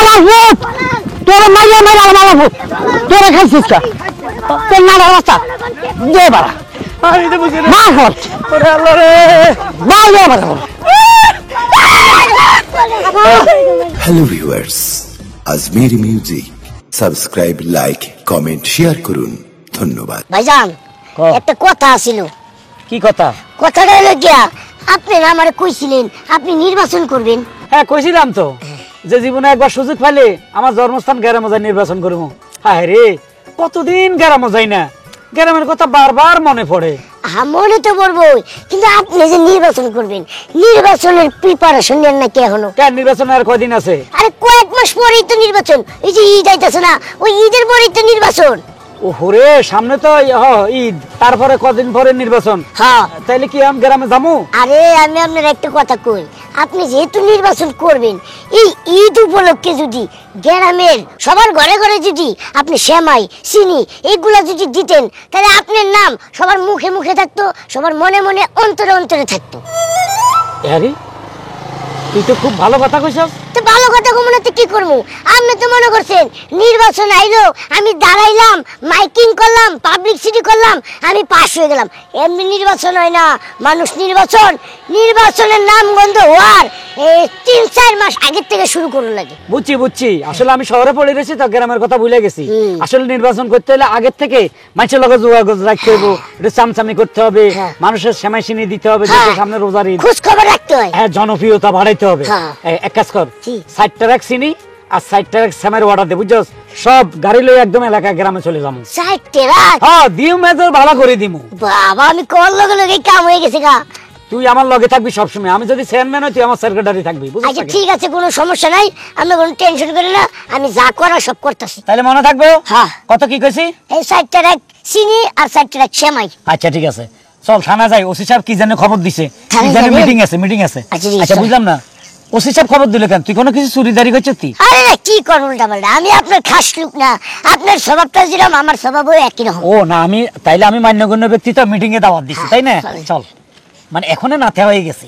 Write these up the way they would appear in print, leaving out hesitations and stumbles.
মারার ভূত তোর মাইয়া মারা মারা ভূত তোরা খাইছিস কা তোর নাড়া রাস্তা দে বাড়া আরে তো বুঝে মা হট ওরে আল্লাহ রে বাই দে বাড়া হ্যালো ভিউয়ার্স আজমের music subscribe like comment share করুন ধন্যবাদ ভাইজান একটা কথা ছিল কি কথা কথাটা হলো গিয়া আপনি না আমারে কইছিলেন আপনি নির্বাচন করবেন হ্যাঁ কইছিলাম তো যে জীবনে একবার সুযোগ পাইলে আমার জন্মস্থান গ্রামে যাই নির্বাচন করব হায় রে কতদিন গ্রামে যাই না গ্রামের কথা বারবার মনে পড়ে মনে তো পড়বই কিন্তু আপনি যে নির্বাচন করবেন নির্বাচনের প্রিপারেশন নেন না কে হলো কেন নির্বাচন আর কয়দিন আছে আরে কয়েক মাস পরেই তো নির্বাচন এই যে ঈদ আইতাছে না ওই ঈদের পরেই তো নির্বাচন ওরে সামনে তো ঈদ তারপরে কদিন পরে নির্বাচন হ্যাঁ তাইলে কি আমি গ্রামে যাবো আরে আমি আপনার একটা কথা কই আপনি যেহেতু নির্বাচন করবেন এই ঈদ উপলক্ষে যদি গ্রামের সবার ঘরে ঘরে যদি আপনি সেমাই চিনি এগুলা যদি দিতেন তাহলে আপনার নাম সবার মুখে মুখে থাকতো সবার মনে মনে অন্তরে অন্তরে থাকতো আরে তুই তো খুব ভালো কথা কইছস তো ভালো কথা কমনাতে কি করবো আপনি তো মনে করছেন নির্বাচন আইলো আমি দাঁড়াইলাম মাইকিং করলাম পাবলিসিটি করলাম আমি পাস হয়ে গেলাম এমনি নির্বাচন হয় না মানুষ নির্বাচনের নাম গন্ধ হওয়ার 3-4 মাস আগের থেকে শুরু করতে লাগে বুঝছি আসলে আমি শহরে পড়ে গেছি তো গ্রামের কথা ভুলে গেছি আসলে নির্বাচন করতে হলে আগের থেকে মানুষের লগে যোগাযোগ রাখতে হবে একটু চামচামি করতে হবে মানুষের সেমাই চিনি দিতে হবে সামনে রোজার ঈদ খোঁজ খবর রাখতে হয় হ্যাঁ জনপ্রিয়তা বাড়াইতে হবে এক কাজ কর 60 টাকা চিনি আর 60 টাকা সেমাইয়ের অর্ডার দে বুঝছস সব গাড়ি লই একদম এলাকা গ্রামে চলে যাবো 60 টাকা হ্যাঁ দিও মেজর ভালো করে দিমু বাবা আমি কোন লগে লগে কাম হয়ে গেছে গা তুই আমার লগে থাকবি সব সময় আমি যদি চেয়ারম্যান হই তুই আমার সেক্রেটারি থাকবি বুঝছিস আচ্ছা ঠিক আছে কোনো সমস্যা নাই আপনি কোনো টেনশন করেন না আমি যা করার সব করতেছি তাহলে মনে থাকবে হ্যাঁ কত কি কইছি এই 60 টাকা চিনি আর 60 টাকা সেমাই আচ্ছা ঠিক আছে চল থানা যাই ওসি সাহেব কি জানে খবর দিছে কি জানে মিটিং আছে আচ্ছা বুঝলাম না ওসি সাহেব খবর দিল কেন তুই কোনো কিছু চুরিদারি করছিস তুই আরে না কি করব উল্টাপাল্টা আমি আপনার খাস লোক না আপনার স্বভাবটা যেরকম আমার স্বভাবও একই রকম ও না আমি তাইলে আমি মান্যগণ্য ব্যক্তি তো মিটিং এ দাওয়াত দিছি তাই না চল মানে এখনো নাতে হয়ে গেছি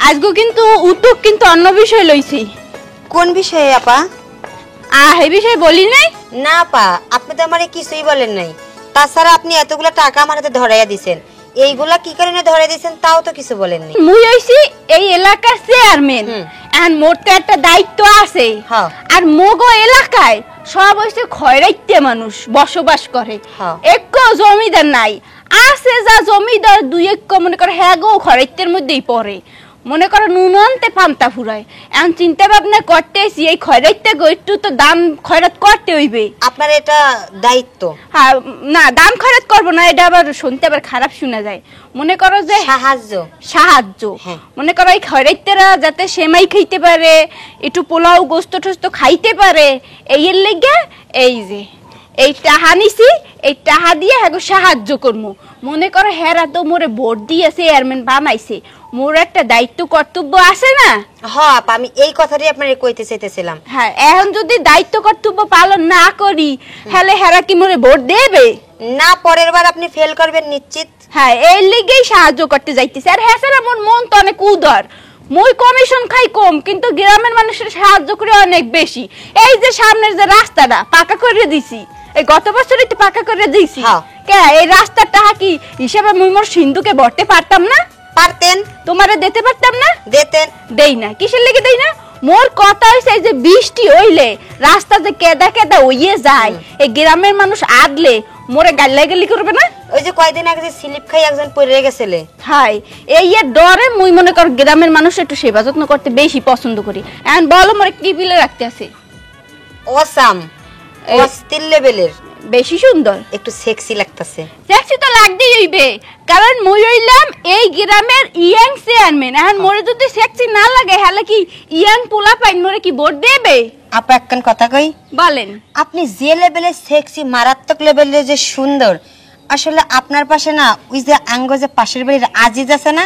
আজগো কিন্তু উদ্যোগ কিন্তু অন্য বিষয় লইছি কোন বিষয়ে আপা এই বিষয় বলি নাই না আপা আপনি তো আমারে কিছুই বলেন নাই তাছাড়া আপনি এতগুলা টাকা আমার হাতে ধরাইয়া দিবেন এইগুলা কি কারণে ধরে দিবেন তাও তো কিছু বলেননি মুই হইছি এই এলাকার চেয়ারম্যান এন্ড মোর তো একটা দায়িত্ব আছে আর মোগো এলাকায় সব হইছে খয়রাইতে মানুষ বসবাস করে একো জমিদার নাই আছে যা জমিদার দুই এক মনে করে হ্যাঁ গো খয়রাইতের মধ্যেই পড়ে মনে করো নুনতে পান্তা ফুরায় এখন চিন্তা ভাবনা করতেছি এই খয়রাইতে গো একটু তো দাম খয়রাত করতে হইবে আপনার এটা দায়িত্ব হ্যাঁ না দাম খয়রাত করবো না এটা আবার শুনতে আবার খারাপ শোনা যায় মনে করো যে সাহায্য মনে করো এই খয়রাইতেরা যাতে সেমাই খাইতে পারে একটু পোলাও গোস্ত টোস্ত খাইতে পারে এই এর লেগে এই যে এই টাহা নিছি এই টাহা দিয়ে হ্যাঁ সাহায্য করবো মনে করো হেরা তো মোরে ভোট দিয়েছে চেয়ারম্যান বানাইছে মোর একটা দায়িত্ব কর্তব্য আছে না হ্যাঁ আপা আমি এই কথাটাই আপনারে কইতে চাইতেছিলাম হ্যাঁ এখন যদি দায়িত্ব কর্তব্য পালন না করি তাহলে হেরা কি মোরে ভোট দেবে না পরের বার আপনি ফেল করবেন নিশ্চিত হ্যাঁ এই লেগেই সাহায্য করতে যাইতেছে আর হ্যাঁ স্যার আমার মন তো অনেক উদার মই কমিশন খাই কম কিন্তু গ্রামের মানুষের সাহায্য করে অনেক বেশি এই যে সামনের যে রাস্তাটা পাকা করে দিছি এই গত বছরই তো পাকা করে দিছি কে এই রাস্তাটা কি হিসাবে মুই মোর সিন্ধুকে ভরতে পারতাম না পারতেন তোমারে দিতে পারতাম না দিতেন দেই না কিসের লেগে দেই না মোর কথা হইছে যে বৃষ্টি হইলে রাস্তা যে কেদা কেদা হইয়ে যায় এই গ্রামের মানুষ আদলে মোরে গাল্লাগালি করবে না ওই যে কয়দিন আগে যে স্লিপ খাই একজন পড়ে গেছিল হাই এই এর ডরে মুই মনে কর গ্রামের মানুষ একটু সেবা যত্ন করতে বেশি পছন্দ করি এখন বলো মোরে কি বিলে রাখতে আছে অসাম অস্থির লেভেলের বেশি সুন্দর একটু সেক্সি লাগতেছে সেক্সি তো লাগতেই হইবে কারণ মুই হইলাম এই গ্রামের ইয়াং চেয়ারম্যান এখন মোরে যদি সেক্সি না লাগে তাহলে কি ইয়াং পোলা পাইন মোরে কি ভোট দেবে আপা একখান কথা কই বলেন আপনি যে লেভেলে সেক্সি মারাত্মক লেভেলে যে সুন্দর আসলে আপনার পাশে না ওই যে আঙ্গ যে পাশের বাড়ির আজিজ আছে না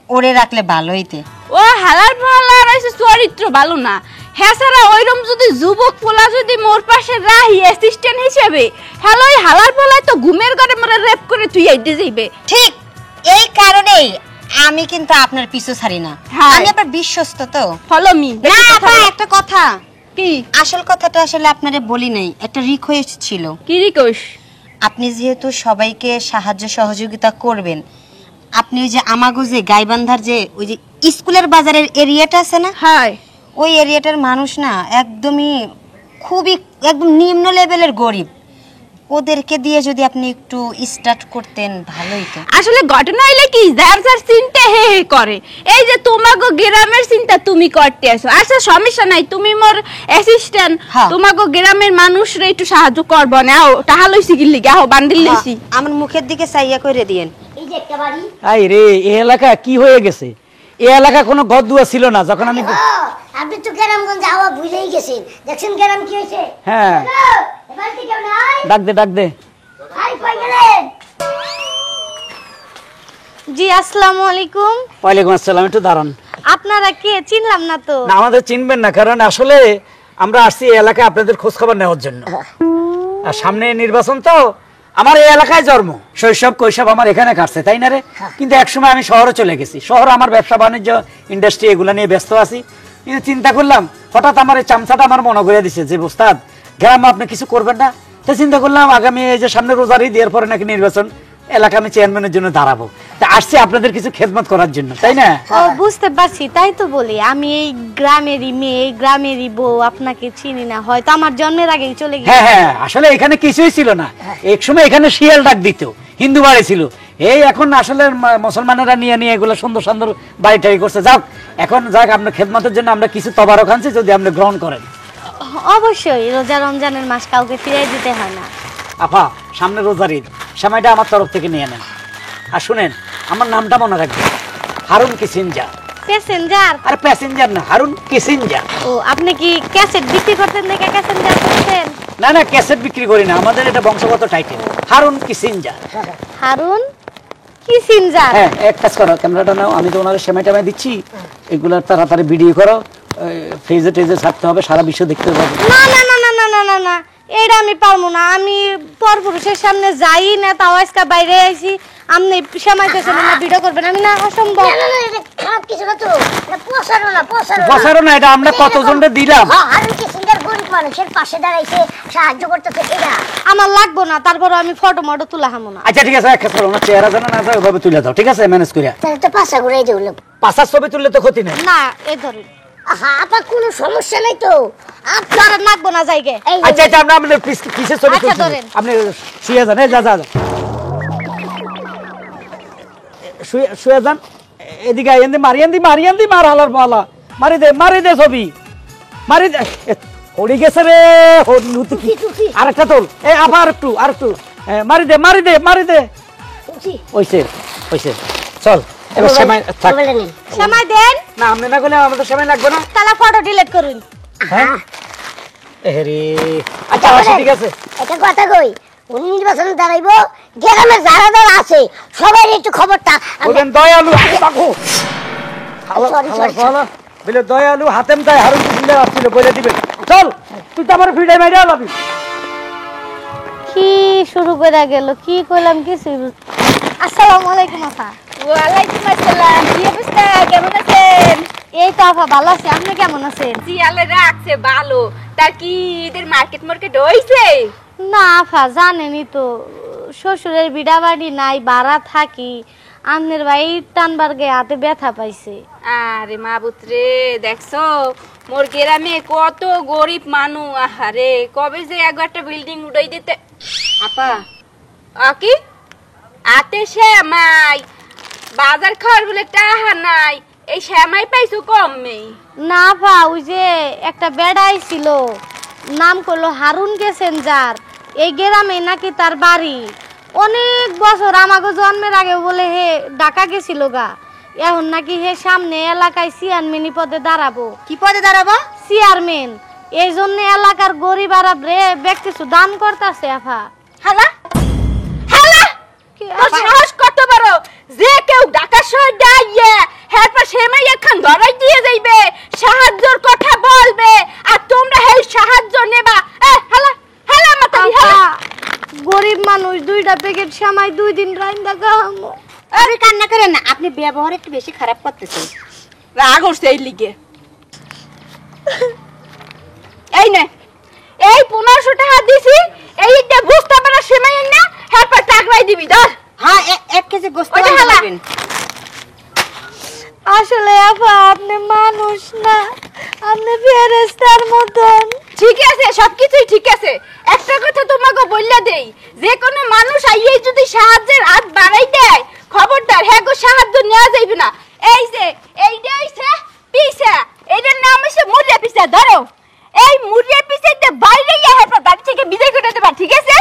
ওরে রাখলে ভালো হইতে ও হালার ফালার আছে চরিত্র ভালো না হেসারা ওইরকম যদি যুবক পোলা যদি মোর পাশে রাহি অ্যাসিস্ট্যান্ট হিসেবে হ্যালো হালার পোলা তো ঘুমের ঘরে মরে রেপ করে তুই আইতে যাইবে ঠিক এই কারণেই আমি কিন্তু আপনার পিছু ছাড়ি না, হ্যাঁ। আমি আপনার বিশ্বস্ত তো। Follow me. না আপা, একটা কথা, কি আসল কথাটা আসলে আপনারে বলি নাই, একটা রিকোয়েস্ট ছিল। কি রিকোয়েস্ট? আপনি যেহেতু সবাইকে সাহায্য সহযোগিতা করবেন, আপনি ওই যে আমাগো যে গাইবান্ধার যে ওই যে স্কুলের বাজারের এরিয়াটা আছে না, হ্যাঁ ওই এরিয়াটার মানুষ না একদমই খুবই একদম নিম্ন লেভেলের গরিব, ওদেরকে দিয়ে যদি আপনি একটু স্টার্ট করতেন ভালোই তো। আসলে ঘটনা হইলে কি, যার যার চিন্তা হে হে করে। এই যে তোমাগো গ্রামের চিন্তা তুমি করতে আসো, আচ্ছা সমস্যা নাই, তুমি মোর অ্যাসিস্ট্যান্ট, হ্যাঁ। তোমাগো গ্রামের মানুষরা একটু সাহায্য করবো না। টাহা লইছি কি লিগা, আহো বান্ডিল লইছি। আমার মুখের দিকে চাইয়া করে দিয়েন। এই যে একটা বাড়ি। আই রে, এই এলাকা কি হয়ে গেছে? এই এলাকা কোনো ঘর দুয়া ছিল না যখন আমি। আপনি তো গ্রামগঞ্জ হাওয়া ভুলেই গেছেন, দেখছেন গ্রাম কি হয়েছে? হ্যাঁ, এবার কি কেউ নাই? ডাক দে ডাক দে। ভাই কই গেলেন? জি আসসালামু আলাইকুম। ওয়ালাইকুম আসসালাম। একটু দাঁড়ান। আপনারা কে? চিনলাম না তো। না, আমাদের চিনবেন না, কারণ আসলে আমরা আসছি এই এলাকায় আপনাদের খোঁজ খবর নেওয়ার জন্য। আর সামনে নির্বাচন তো, আমার এই এলাকায় জন্ম, শৈশব কৈশব আমার এখানে কাটছে, তাই না রে? কিন্তু একসময় আমি শহরে চলে গেছি, শহরে আমার ব্যবসা বাণিজ্য ইন্ডাস্ট্রি এগুলা নিয়ে ব্যস্ত আছি। কিন্তু চিন্তা করলাম, হঠাৎ আমার এই চামচাটা আমার মনে করে দিছে যে ওস্তাদ গ্রামে আপনি কিছু করবেন না। তো চিন্তা করলাম আগামী এই যে সামনে রোজার ঈদ, এরপরে নাকি নির্বাচন, এলাকা আমি চেয়ারম্যানের জন্য দাঁড়াবো, তা আসছি আপনাদের কিছু খেদমত করার জন্য, তাই না? ও বুঝতে পারছি, তাই তো বলি আমি এই গ্রামেরই মেয়ে, এই গ্রামেরই বউ, আপনাকে চিনি না, হয়তো আমার জন্মের আগেই চলে গেছে। হ্যাঁ হ্যাঁ, আসলে এখানে কিছুই ছিল না, এক সময় এখানে শিয়াল ডাক দিত, হিন্দু বাড়ি ছিল। এই এখন আসলে মুসলমানেরা নিয়ে নিয়ে এগুলো সুন্দর সুন্দর বাড়ি টাড়ি করছে। যাক, এখন যাক, আপনার খেদমতের জন্য আমরা কিছু তবারক আনছি, যদি আপনি গ্রহণ করেন। অবশ্যই, রোজা রমজানের মাস কাউকে ফিরিয়ে দিতে হয় না। আপা, সামনে রোজার ঈদ, সময়টা আমার তরফ থেকে নিয়ে নেন। আর শুনেন, আমার নামটা মনে রাখবেন, হারুন কিসিঞ্জার। প্যাসেঞ্জার? আরে প্যাসেঞ্জার না, হারুন কিসিঞ্জার। ও, আপনি কি ক্যাসেট বিক্রি করতেন দেখে প্যাসেঞ্জার করতেন? না না, ক্যাসেট বিক্রি করি না, আমাদের এটা বংশগত title, Harun Kissinger. Harun Kissinger. হ্যাঁ, এক কাজ করো, ক্যামেরাটা নাও, আমি তো ওনার সেমাই টামাই দিচ্ছি, এগুলো তাড়াতাড়ি ভিডিও করো, ফেজে টেজে ছাড়তে হবে, সারা বিশ্ব দেখতে পাবে। না না না না না না না না, এটা আমি পারবো না, আমি পরপুরুষের সামনে যাই না, তাও আজকে বাইরে আইছি, আপনি সামাইতেছেন না, ভিডিও করবেন, আমি না, অসম্ভব। না না, এটা খারাপ কিছু না তো, এটা প্রসারণা প্রসারণা। বসারও না, এটা আমরা কতজনকে দিলাম। হ্যাঁ, আর কি সিঙ্গার গরিব মানুষের পাশে দাঁড়াইছে, সাহায্য করতেছে, এটা আমার লাগবো না, তারপর আমি ফটো মটো তুলা হামো না। আচ্ছা ঠিক আছে, এক কাজ করো, ওনার চেহারা জানা না যায় ওভাবে তুলে দাও, ঠিক আছে? ম্যানেজ করিয়া তাহলে তো পাশা ঘুরাই দিল। পাঁচার ছবি তুললে তো ক্ষতি নেই। না, এই ধরেন। আহা, আপা কোনো সমস্যা নাই তো, আপনার লাগবো না জায়গা। এই আচ্ছা আচ্ছা, আমরা আপনার কিসের ছবি আচ্ছা, তুলছি? ধরেন। আপনি শুয়ে যান, এই যা যা যা। শুয়ে যান, এদিকে আইয়েন, মারিয়ান দি মার হালার পালা, মারি দে ছবি, মারি দে। ওড়ি গেছে রে, আর একটা তোল, এই আবার আর একটু, মারি দে। ওইছে চল, এবার সময় থাক। সময় দেন না, আপনি না করলে আমাদের সময় লাগবে না। তাহলে ফটো ডিলিট করুন। হ্যাঁ, এরে আচ্ছা ঠিক আছে। একটা কথা কই, উনি নির্বাচনে দাঁড়াইবো, গ্রামে যারা যারা আছে সবাই একটু খবরটা বলেন দয়ালু Sorry. বলে দয়ালু হাতেম তাই হারুন কিসিঞ্জার আসছিল, বলে দিবেন। চল, তুই তো আমার ভিডিও মাইরা লাবি। কি শুরু করে গেল, কি কইলাম কিছু। আসসালামু আলাইকুম আপা। ওয়ালাইকুম আসসালাম। কি অবস্থা, কেমন আছেন? এই তো আপা ভালো আছি, আপনি কেমন আছেন? জি আল্লাহ রাখছে ভালো। তা কি ঈদের মার্কেট হইছে? না আপা, জানেনই তো, শ্বশুরের বিড়া বাড়ি নাই, ভাড়া থাকি, আমনের ভাই টানবার গে হাতে ব্যথা পাইছে। আরে মাবুত রে, দেখছো মোর গ্রামে কত গরিব মানুষ, আহারে কবে যে একটা বিল্ডিং উড়াই দিতে। আপা কি আতে শ্যামাই বাজার খাওয়ার বলে টাহা নাই, এই শ্যামাই পাইছো কমে? না আপা, ওই যে একটা বেড়াই ছিল, নাম করলো হারুন কিসিঞ্জার, এই গ্রামে নাকি তার বাড়ি। অনেক বছর আমাকে জন্মের আগে বলে হে ঢাকা গেছিল গা, এখন নাকি হে সামনে এলাকায় চেয়ারম্যান পদে দাঁড়াবো। কি পদে দাঁড়াবো? চেয়ারম্যান। এই জন্য এলাকার গরিব আর ব্যক্তি দান করতেছে আপা। হালা হালা, তোর সাহস কত বড় যে কেউ ঢাকা শহর যাইয়ে হেরপর সেমাই এখন ধরাই দিয়ে যাইবে, সাহায্যের কথা বলবে, আর তোমরা হেই সাহায্য নেবা। হালা হালা মাতারি হালা। গরিব মানুষ, দুইটা প্যাকেট সামাই 2 দিন রাইন্দা খামো। আপনি কান্না করেন না, আপনি ব্যবহার একটু বেশি খারাপ করতেছেন। রাগ হচ্ছে এই লিগে। এই নে, এই 1500 টাকা দিছি, এইটা বুঝতে পারা সেমাই না, হ্যাঁ টাকরাই দিবি ধর। হ্যাঁ 1 কেজি গোশত ওটা হালা। দিবেন। আসলে আপা আপনি মানুষ না, আপনি ফেরেশতার মতন। ঠিক আছে, সবকিছুই ঠিক আছে। একটা কথা তোমাকে বললা দেই, যে কোনো মানুষ আইয়েই যদি সাহায্যের হাত বাড়াই দেয়, খবরদার হ্যাঁ গো সাহায্য নেওয়া যাইবে না। এই যে এইটা হইছে পিসা, এটার নাম হইছে মুরিয়া পিসা। ধরো এই মুরিয়া পিসাতে বাইরে হ্যাঁ বাড়ি থেকে বিদায় করে দেবা, ঠিক আছে?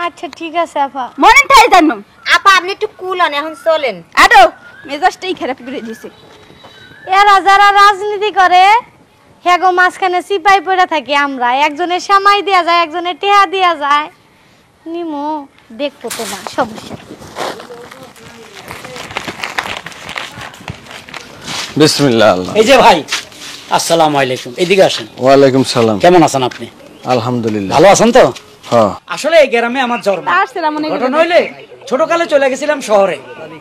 আচ্ছা ঠিক আছে আপা। মনে থাকে জানো আপা আপনি একটু কুল হন, এখন চলেন। আরো মেজাজটাই খারাপ করে দিছে। এরা যারা রাজনীতি করে হেগো মাঝখানে সিপাই পড়ে থাকি আমরা, একজনের সামাই দেয়া যায়, একজনের টেহা দেয়া যায়। নিমো দেখবো তো না, সমস্যা কি? বিসমিল্লাহ আল্লাহ। এই যে ভাই, আসসালামু আলাইকুম, এদিকে আসেন। ওয়ালাইকুম সালাম। কেমন আছেন আপনি? আলহামদুলিল্লাহ। ভালো আছেন তো? হ্যাঁ। আসলে এই গ্রামে আমার জন্ম। আসসালাম আলাইকুম। ঘটনা হইলে ছোটকালে চলে গেছিলাম শহরে,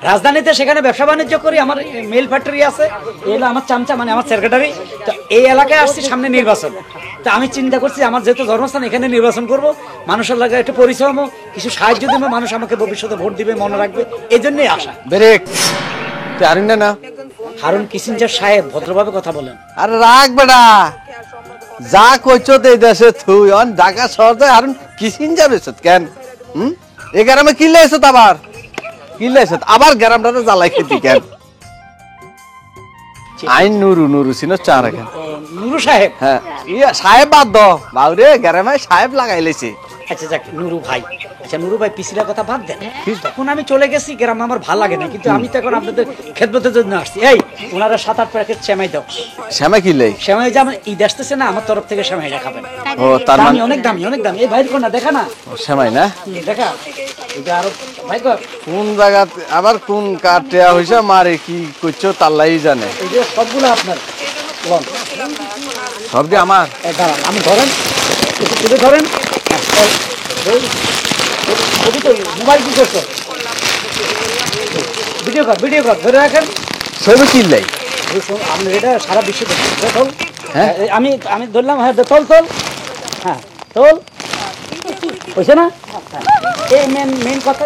রাজধানীতে, সেখানে ব্যবসা বাণিজ্য করি। আমার মেল ফ্যাক্টরি আছে, এলো আমার চামচা মানে আমার সেক্রেটারি। তো এই এলাকায় আসছি, সামনে নির্বাচন। তো আমি চিন্তা করছি আমার যেহেতু জন্মস্থান, এখানে নির্বাচন করব, মানুষের লাগে একটু পরিচয় হবো, কিছু সাহায্য দেবো, মানুষ আমাকে ভবিষ্যতে ভোট দিবে, মনে রাখবে, এই জন্যই আসা। ব্রেক। তুই আরিন না? হারুন কিসিঞ্জার সাহেব, ভদ্রভাবে কথা বলেন। আরে রাখ বেটা, যা কইছো এই দেশে তুই অন ঢাকা শহর যায় হারুন কিসিন যাবে কেন? এই গ্রামে কি লাইছো আবার? কি লাইছো আবার গ্রামটাতে জ্বালাই খেতি কেন? আইন নুরু সিনো চা রাখেন। নুরু সাহেব? হ্যাঁ ইয়া সাহেব বাদ দ বাউরে, গ্রামে সাহেব লাগাই লাইছে। আচ্ছা যাক, নুরু ভাই। আচ্ছা নুরু ভাই, পিছিলার কথা বাদ দেন। তখন আমি চলে গেছি, গ্রামে আমার ভালো লাগে না, কিন্তু আমি তো এখন আপনাদের খেদমতের জন্য আসছি। এই ওনারা 7-8 প্যাকেট সেমাই দাও। শ্যামা কি লাই? সেমাই যে আমার ঈদ আসতেছে না, আমার তরফ থেকে সেমাই দেখাবেন। ও তার মানে অনেক দামি, অনেক দামি। এই ভাইয়ের কোনা দেখা না, শ্যামাই না দেখা এটা আরো ভাই কর। কোন জায়গা আবার কোন কাটিয়া হইছে মারে কি কইছো তাল্লাই জানে। এই যে সবগুলো আপনার লন, সব দিয়ে আমার। দাঁড়ান, আমি ধরেন, একটু তুলে ধরেন। মোবাইল কি করছো? ভিডিও কর ধরে রাখেন। ছবি কিনলাই আপনি এটা সারা বিশ্বে দেখুন। হ্যাঁ আমি ধরলাম। হ্যাঁ তোল হ্যাঁ তোল, হয়েছে না? এই মেন কথা।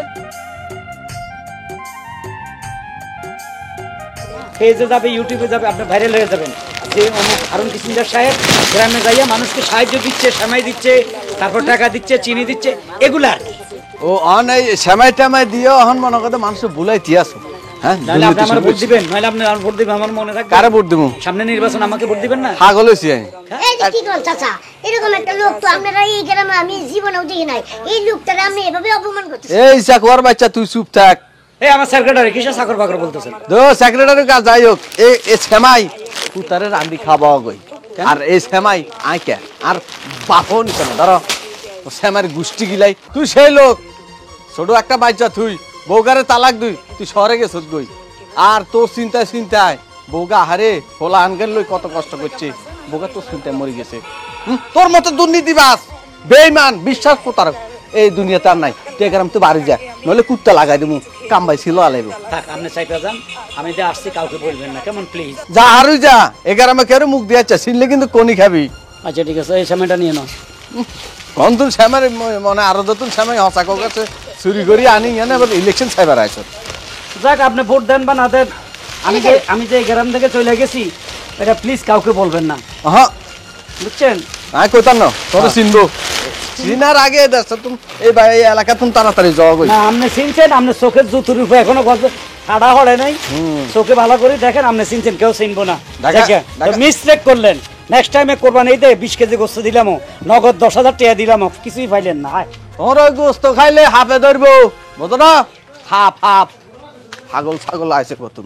ফেসে যাবে, ইউটিউবে যাবে, আপনি ভাইরাল হয়ে যাবেন যে অমুক হারুন কিসিঞ্জার সাহেব গ্রামে যাইয়া মানুষকে সাহায্য দিচ্ছে, সেমাই দিচ্ছে, তারপর টাকা দিচ্ছে, চিনি দিচ্ছে, এগুলো আর কি। ও অন এই সেমাই টেমাই দিও এখন মনে করতে মানুষ বুলাই দিয়াছো। হ্যাঁ নাহলে আপনি আমার ভোট দিবেন, নাহলে আপনি আমার ভোট দিবেন, আমার মনে রাখবেন। কারে ভোট দিমু? সামনে নির্বাচন, আমাকে ভোট দিবেন না? পাগল হইছি আমি। এই যে কি কোন চাচা, এরকম একটা লোক তো আপনারা এই গ্রামে আমি জীবনেও দেখি নাই। এই লোকটারে আপনি এভাবে অপমান করতেছেন। এই চাকর বাচ্চা তুই চুপ থাক। এই আমার সেক্রেটারি কিসের চাকর বাকর বলতেছেন? দো সেক্রেটারি কাজ যাই হোক, এই সেমাই পুতারে রান্দি খাওয়া গই, আর এই সেমাই আইকে আর বাপন কেন ধরো সেমার গুষ্টি গিলাই। তুই সেই লোক ছোট একটা বাচ্চা, তুই বউগারে তালাক তুই শহরে গেছ গই, আর তোর চিন্তায় বউগা হারে হোলা আনগেন লই কত কষ্ট করছে, বউগা তোর চিন্তায় মরে গেছে। তোর মতো দুর্নীতিবাজ, বেঈমান, বিশ্বাস প্রতারক এই দুনিয়াতে আর নাই। তুই গ্রাম তো বাড়ি যা, নইলে কুত্তা লাগাই দেবো, কামবাই ছিল আলাইব। থাক, আপনি চাইতে যান, আমি যে আসছি কাউকে বলবেন না, কেমন প্লিজ? যা হারুই যা, এ গ্রামে কেউ মুখ দিয়েছে, চিনলে কিন্তু কোনি খাবি। আচ্ছা ঠিক আছে, এই সময়টা নিয়ে নাও। কন্তুল শ্যামের মনে আরো নতুন শ্যামাই হসাকো কাছে চুরি করি আনি এনে আবার ইলেকশন সাইবার আইছো। যাক, আপনি ভোট দেন বা না দেন, আমি যে গ্রাম থেকে চলে গেছি এটা প্লিজ কাউকে বলবেন না, হ্যাঁ বুঝছেন? আমি কইতাম না তোর চিনবো, চিনার আগে দেখছো তুমি এই এলাকা তুমি তাড়াতাড়ি যাওয়া গই না। আপনি চিনছেন, আপনি চোখের জুতুর উপরে এখনো ঠাড়া হড়ে নাই, চোখে ভালো করে দেখেন, আপনি চিনছেন, কেউ চিনবো না। মিস্টেক করলেন, নেক্সট টাইমে করবেন। এই দে 20 কেজি গোস্ত দিলাম, নগদ 10,000 টাকা দিলাম, কিছুই পাইলেন না। তোর ওই গোস্ত খাইলে হাফে ধরবো, বুঝো না? হাফ ছাগল ছাগল আইছে কত।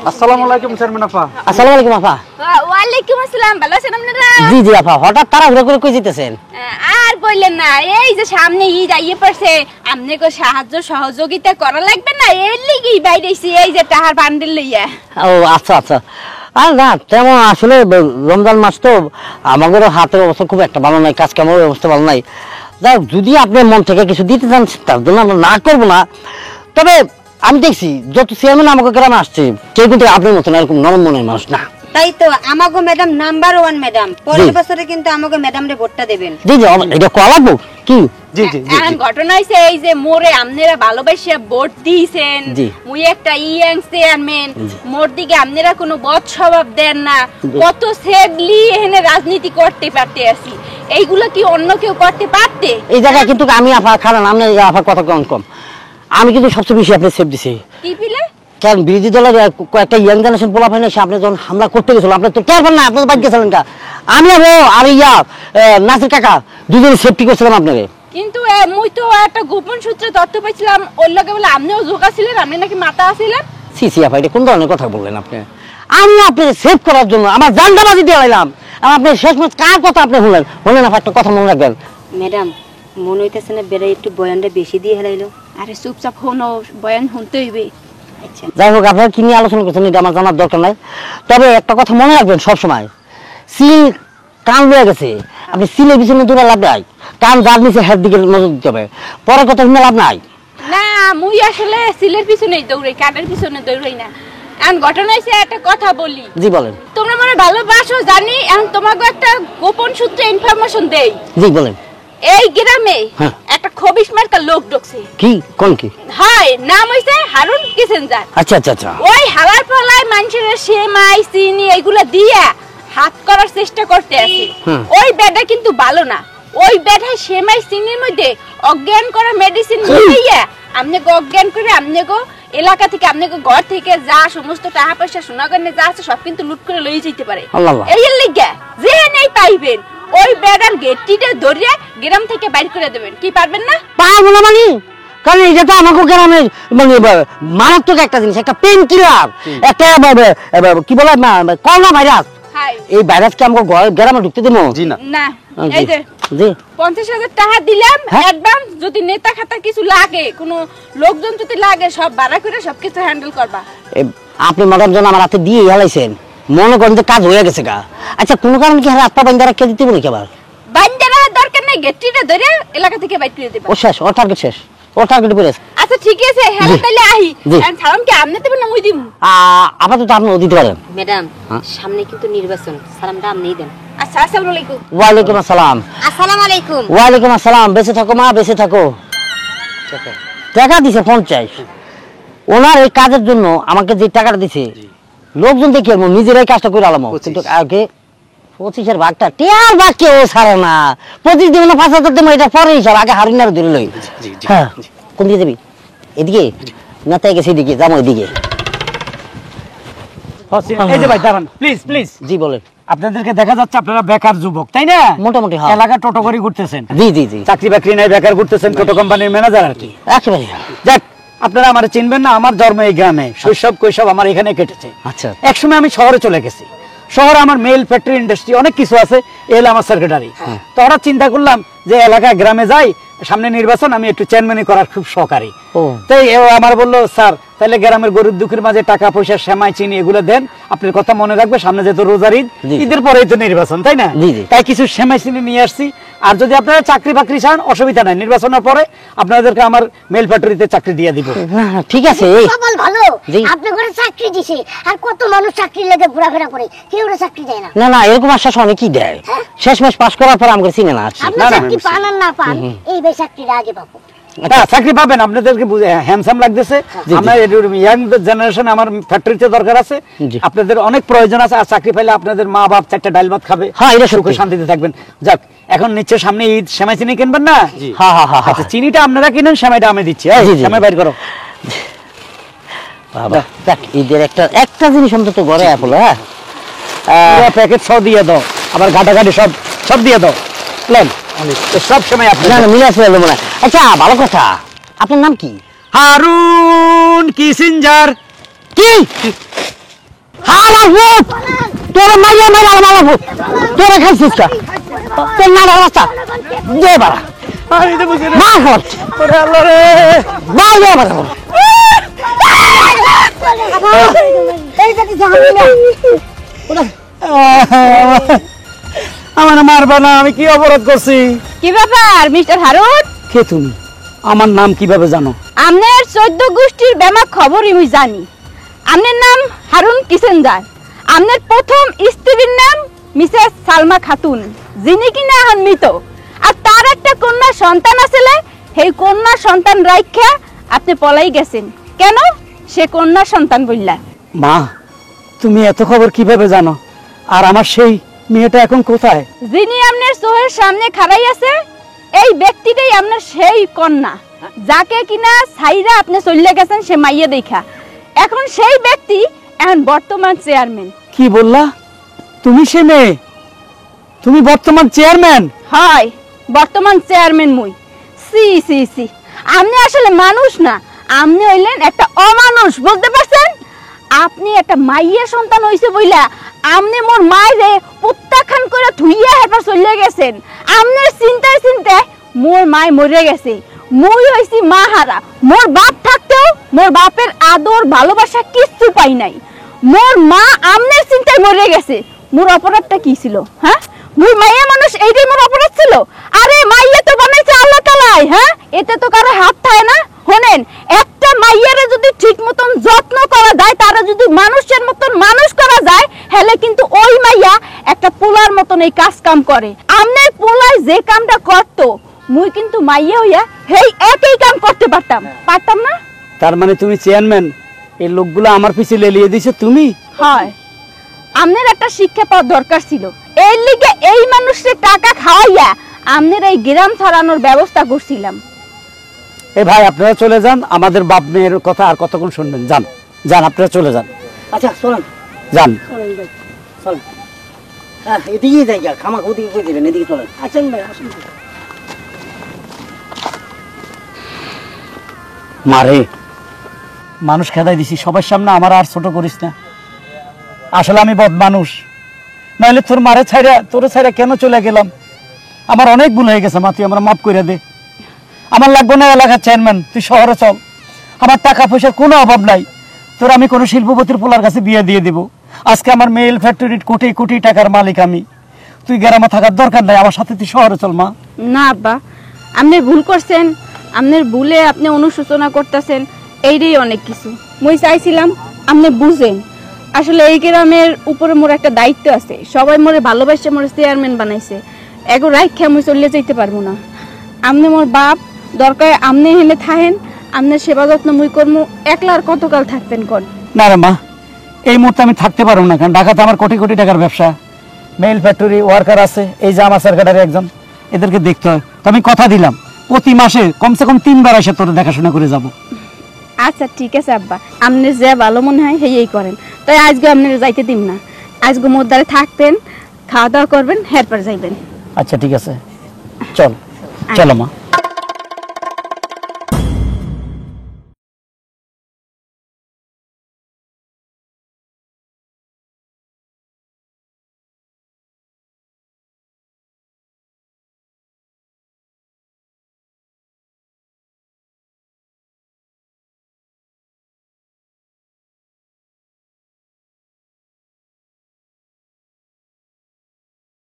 আসসালামু আলাইকুম চেয়ারম্যান আপা। আসসালামু আলাইকুম আপা। ওয়ালাইকুম আসসালাম। ভালো আছেন আপনারা? জি জি আপা, হঠাৎ তাড়াহুড়ো করে কই যেতেছেন? আর বললেন না, এই যে সামনে ঈদ আইয়ে পড়ছে, আপনাকে সাহায্য সহযোগিতা করা লাগবে না, এর লিগেই বাইরেছি এই যে টাকার বান্ডেল লইয়া। ও আচ্ছা আচ্ছা। আর না তেমন আসলে রমজান মাস তো আমাদেরও হাতের অবস্থা খুব একটা ভালো নাই, কাজ কামের অবস্থা ভালো নাই। যাক, যদি আপনি মন থেকে কিছু দিতে চান তার জন্য আমরা না করবো না, তবে আমি দেখছি যত চেয়ারম্যান আমাকে গ্রামে আসছে কেউ কিন্তু আপনার মতন এরকম নরম মনের মানুষ না। তাই তো আমাগো ম্যাডাম নাম্বার 1 ম্যাডাম, পরের বছরে কিন্তু আমাগো ম্যাডাম রে ভোটটা দেবেন। জি জি এটা কয়া লাগবো কি? জি জি জি এখন ঘটনা হইছে এই যে মোরে আপনারা ভালোবাসিয়া ভোট দিয়েছেন, জি। মুই একটা ইয়াং চেয়ারম্যান, মোর দিকে আপনারা কোনো বদ স্বভাব দেন না, কত সেভলি এখানে রাজনীতি করতে পারতে আছি, এইগুলো কি অন্য কেউ করতে পারতে? এই জায়গায় কিন্তু আমি আফা খারান আপনার আফার কথা কম আমি কিন্তু সবচেয়ে বেশি আপনি সেফ দিছি। কি পিলে কারণ বিরোধী দলের কয়েকটা ইয়াং জেনারেশন পোলা ফাইনে এসে আপনি যখন হামলা করতে গেছিল আপনি তো টের পান না, আপনি তো বাদ গেছিলেন কা। আমি আর নাসির কাকা দুজনে সেফটি করছিলাম আপনাকে। কিন্তু মুই তো একটা গোপন সূত্রে তথ্য পাইছিলাম ওর লগে বলে আপনিও জোকা ছিলেন, আপনি নাকি মাথা আছিলেন। সি আপা এটা কোন ধরনের কথা বললেন আপনি? আমি আপনাকে সেভ করার জন্য আমার জানটা বাজি দিয়ে আইলাম, আর আপনি শেষমেশ কার কথা আপনি বললেন আপা একটা কথা মনে রাখবেন। ম্যাডাম মনে হইতেছে না বেড়ে একটু বয়ানটা বেশি দিয়ে হেলাইলো। আরে চুপচাপ হনো, বয়ান শুনতে হইবে। আচ্ছা যাই হোক আপনারা কি নিয়ে আলোচনা করছেন এটা আমার জানার দরকার নাই, তবে একটা কথা মনে রাখবেন সবসময়, সিল কান লয়ে গেছে, আপনি সিলের পিছনে দূরে লাভ নাই, কান যার নিচে হেড দিকে নজর দিতে হবে, পরের কথা শুনে লাভ নাই। না মুই আসলে সিলের পিছনেই দৌড়াই, কানের পিছনে দৌড়াই না। এখন ঘটনা হইছে একটা কথা বলি। জি বলেন। তোমরা মনে ভালোবাসো জানি, এখন তোমাকে একটা গোপন সূত্রে ইনফরমেশন দেই। জি বলেন। এই গ্রামে হ্যাঁ। একটা খবিশ মার্কা লোক ঢুকছে। কি কোন কি? হয় নাম হইছে হারুন কিসেঞ্জার। আচ্ছা আচ্ছা আচ্ছা। ওই হালার পালায় মানুষের সেমাই চিনি এগুলা দিয়া হাত করার চেষ্টা করতে আছে। হুম। ওই বেটা কিন্তু ভালো না, ওই বেটা সেমাই চিনির মধ্যে অজ্ঞান করা মেডিসিন মিলাইয়া আমনেকে অজ্ঞান করে আমনেকে এলাকা থেকে আমনেকে ঘর থেকে যা সমস্ত টাকা পয়সা সোনাগহনা যা আছে সব কিন্তু লুট করে লই যেতে পারে। আল্লাহ আল্লাহ। এই লিগা যে নেই পাইবেন ওই বেটার গেটটিতে ধরে গ্রাম থেকে বাইর করে দেবেন। কি পারবেন না? পারবো না মানে, কারণ এটা তো আমাকে গ্রামের মানে মারাত্মক একটা জিনিস, একটা পেন কিলার, একটা কি বলে করোনা ভাইরাস। হাই এই ভাইরাসকে আমাকে গ্রামে ঢুকতে দেবো? জি না। না জি। এই যে জি 50,000 টাকা দিলাম হ্যাঁ। অ্যাডভান্স, যদি নেতা খাতা কিছু লাগে কোনো লোকজন যদি লাগে সব ভাড়া করে সবকিছু হ্যান্ডেল করবা। আপনি ম্যাডাম জন আমার হাতে দিয়ে হেলাইছেন, মনে করেন যে কাজ হয়ে গেছে গা। আচ্ছা কোনো কারণে কি হাত পা বান্দারা কে দিতে বলি আবার? বান্দারা দরকার নাই, গেটটিটা ধরে এলাকা থেকে বাইর করে দেবা। ও শেষ, ওর টার্গেট শেষ, ওর টার্গেট পড়ে গেছে। আচ্ছা ঠিক আছে, হ্যাঁ জি। তাহলে আহি। জি। আর সালাম কি আমনে দেবেন না মুই দিমু? আপাতত আপনি দিতে পারেন। ম্যাডাম হ্যাঁ? সামনে কিন্তু নির্বাচন, সালামটা আপনিই দেন। আচ্ছা আসসালামু আলাইকুম। ওয়ালাইকুম আসসালাম। আসসালামু আলাইকুম। ওয়ালাইকুম আসসালাম। বেঁচে থাকো মা, বেঁচে থাকো। টাকা দিছে 50, ওনার এই কাজের জন্য আমাকে যে টাকাটা দিছে লোকজন দেখি আমি নিজেরাই কাজটা করে আলাম, কিন্তু আগে 25-এর ভাগটা টিয়ার ভাগ কেউ ছাড়ে না। 25 দিন না 5,000 দেবো, এটা পরে হিসাব, আগে হারিনার ধরে লই। হ্যাঁ কোন দিকে যাবি? এদিকে না তাই গেছে এদিকে, যাবো এদিকে। এই যে ভাই দাঁড়ান প্লিজ প্লিজ। জি বলেন। আপনাদেরকে দেখা যাচ্ছে আপনারা বেকার যুবক তাই না? মোটামুটি হ্যাঁ। এলাকা টোটো করে ঘুরতেছেন, জি জি জি চাকরি বাকরি নাই, বেকার ঘুরতেছেন, টোটো কোম্পানির ম্যানেজার আর কি। একেবারে। যাক আপনারা আমার চিনবেন না, আমার জন্ম এই গ্রামে, শৈশব কৈশব আমার এখানে কেটেছে। আচ্ছা একসময় আমি শহরে চলে গেছি, শহরে আমার মেল ফ্যাক্টরি ইন্ডাস্ট্রি অনেক কিছু আছে, এল আমার সেক্রেটারি। তো হঠাৎ চিন্তা করলাম যে এলাকায় গ্রামে যাই, সামনে নির্বাচন, আমি একটু চেয়ারম্যানি করার খুব শখকারী। ও তাই ও আমার বললো স্যার তাহলে গ্রামের গরিব দুঃখের মাঝে টাকা পয়সা সেমাই চিনি এগুলো দেন, আপনার কথা মনে রাখবে, সামনে যেহেতু রোজার ঈদ, জি। ঈদের পরেই তো নির্বাচন তাই না? জি, জি। তাই কিছু সেমাই চিনি নিয়ে আসছি। আর যদি আপনারা চাকরি বাকরি চান অসুবিধা নাই, নির্বাচনের পরে আপনাদেরকে আমার মেল ফ্যাক্টরিতে চাকরি দিয়ে দিব। না, ঠিক আছে। সকাল ভালো জি। আপনি করে চাকরি দিছে, আর কত মানুষ চাকরি লেগে ঘোরাফেরা করে, কেউ চাকরি দেয় না। না না এরকম আশ্বাস অনেকেই দেয়, শেষ মাস পাস করার পর আমাকে চিনে না। আপনি না, না, চাকরি পান আর না পান, এই ভাই চাকরিটা আগে পাবো। না, চাকরি পাবেন, আপনাদেরকে হ্যান্ডসাম লাগতেছে। আমার ইয়াং জেনারেশন আমার ফ্যাক্টরিতে দরকার আছে, জি। আপনাদের অনেক প্রয়োজন আছে। আর চাকরি পাইলে আপনাদের মা বাপ 4টা ডাল ভাত খাবে, হ্যাঁ, এটা সত্যি। সুখে শান্তিতে থাকবেন। যাক এখন নিশ্চয় সামনে ঈদ, সেমাই চিনি কিনবেন না? হ্যাঁ হ্যাঁ হ্যাঁ আচ্ছা চিনিটা আপনারা কিনেন, সেমাইটা আমি দিচ্ছি। এই, জি, জি, সেমাই বাইর করো। বাবা দেখ ঈদের একটা জিনিস অন্তত ঘরে আপলো। হ্যাঁ পুরো প্যাকেট সব দিয়ে দাও, আবার ঘাটাঘাটি সব দিয়ে দাও। প্ল্যান সব সময় আপনি। না না মিলে আসলে মনে হয়। আচ্ছা ভালো কথা, আপনার নাম কি? হারুন কিসিঞ্জার। কি হালাভূত, তোর মাইয়া মাইয়া হালাভূত, তোর খাইছিস কা? তোর না রাস্তা দে বাড়া আমি তো বুঝি না। মা হট ওরে আল্লাহ রে। বাই দে বাড়া। আমার মারবা না, আমি কি অপরাধ করছি? কি ব্যাপার মিস্টার হারুন? কে তুমি? আমার নাম কিভাবে জানো? আপনার 14 গোষ্ঠীর বেমা খবরই আমি জানি। আপনার নাম হারুন কিসেনজার, আপনার প্রথম স্ত্রীর নাম মিসেস সালমা খাতুন, যিনি কিনা এখন মৃত। আর তার একটা কন্যা সন্তান আছিল, সেই কন্যা সন্তান রাইখা আপনি পলাই গেছেন। কেন? সে কন্যা সন্তান বললা। মা, তুমি এত খবর কিভাবে জানো? আর আমার সেই মেয়েটা এখন কোথায়? যিনি আপনার চোখের সামনে খাড়াই আছে, এই ব্যক্তিটাই আপনার সেই কন্যা, যাকে কিনা ছাইরা আপনি চলে গেছেন সে মাইয়া দেখা। এখন সেই ব্যক্তি এখন বর্তমান চেয়ারম্যান। কি বললা? তুমি সে মেয়ে? তুমি বর্তমান চেয়ারম্যান? হয়, বর্তমান চেয়ারম্যান মুই। সি সি সি, আপনি আসলে মানুষ না, আপনি হইলেন একটা অমানুষ, বুঝতে পারছেন? আপনি একটা মাইয়া সন্তান হইছে বইলা আপনি মোর মায়েরে প্রত্যাখ্যান করে ধুইয়া হেরপর চলে গেছেন। আপনার চিন্তায় চিন্তায় মোর মায় মরে গেছে। মুই হইছি মাহারা, মোর বাপ থাকতেও মোর বাপের আদর ভালোবাসা কিচ্ছু পাই নাই। মোর মা আপনার চিন্তায় মরে গেছে। মোর অপরাধটা কি ছিল? হ্যাঁ, মুই মাইয়া মানুষ, এইটাই মোর অপরাধ ছিল? আরে মাইয়া তো বানাইছে আল্লাহ তাআলাই, হ্যাঁ, এতে তো কারো হাত থাকে না। শোনেন, একটা মাইয়ারে যদি ঠিক মতন যত্ন করা যায়, তারা যদি মানুষের মতন মানুষ করা যায়, হেলে কিন্তু ওই মাইয়া একটা পোলার মতন এই কাজ কাম করে। আমনের পোলায় যে কামটা করত, মুই কিন্তু মাইয়া হইয়া হেই একই কাম করতে পারতাম না। তার মানে তুমি চেয়ারম্যান, এই লোকগুলো আমার পিছে লেলিয়ে দিছে তুমি? হয়, আমনের একটা শিক্ষা পাওয়ার দরকার ছিল। এই লিগে এই মানুষের টাকা খাওয়াইয়া আমনের এই গ্রাম ছড়ানোর ব্যবস্থা করছিলাম। এ ভাই, আপনারা চলে যান, আমাদের বাপ মেয়ের কথা আর কতক্ষণ শুনবেন? যান যান, আপনারা চলে যান। আচ্ছা চলেন, যান। চলেন। হ্যাঁ, এদিকেই যাই, খামাখা ওদিকে করে দেবেন, এদিকে চলেন। আচ্ছা ভাই, আসুন। মারে, মানুষ খেদাই দিছি সবার সামনে, আমার আর ছোট করিস না। আসলে আমি বদ মানুষ, নাহলে তোর মারে ছাইরা তোরে ছাইরা কেন চলে গেলাম? আমার অনেক ভুল হয়ে গেছে মা, তুই আমার মাফ করে দে। আমার লাগবে না এলাকার চেয়ারম্যান, তুই শহরে চল। আমার টাকা পয়সার কোনো অভাব নাই, তোর আমি কোনো শিল্পপতির পোলার কাছে বিয়ে দিয়ে দিব। আজকে আমার মেল ফ্যাক্টরির কোটি কোটি টাকার মালিক আমি। তুই গ্রামে থাকার দরকার নাই, আমার সাথে তুই শহরে চল মা। না আব্বা, আপনি ভুল করছেন। আপনার ভুলে আপনি অনুশোচনা করতেছেন, এইটাই অনেক কিছু। মুই চাইছিলাম আপনি বুঝেন, আসলে এই গ্রামের উপরে মোর একটা দায়িত্ব আছে। সবাই মোরে ভালোবাসে, মোরে চেয়ারম্যান বানাইছে। এগো রাইখা মুই চলে যেতে পারবো না। আপনি মোর বাপ, দরকার আপনি হেলে থাকেন, আপনার সেবা যত্ন মুই করবো। একলা আর কতকাল থাকতেন কোন? না রে মা, এই মুহূর্তে আমি থাকতে পারবো না, কারণ ঢাকাতে আমার কোটি কোটি টাকার ব্যবসা, মেল ফ্যাক্টরি, ওয়ার্কার আছে, এই যে আমার সরকারের একজন, এদেরকে দেখতে হয়। তো আমি কথা দিলাম প্রতি মাসে কমসে কম 3 বার এসে তোর দেখাশোনা করে যাব। আচ্ছা ঠিক আছে আব্বা, আপনি যে ভালো মনে হয় সেই করেন। তাই আজকে আপনি যাইতে দিন না, আজকে মোর দ্বারে থাকবেন, খাওয়া দাওয়া করবেন, এরপর যাইবেন। আচ্ছা ঠিক আছে, চল চলো মা।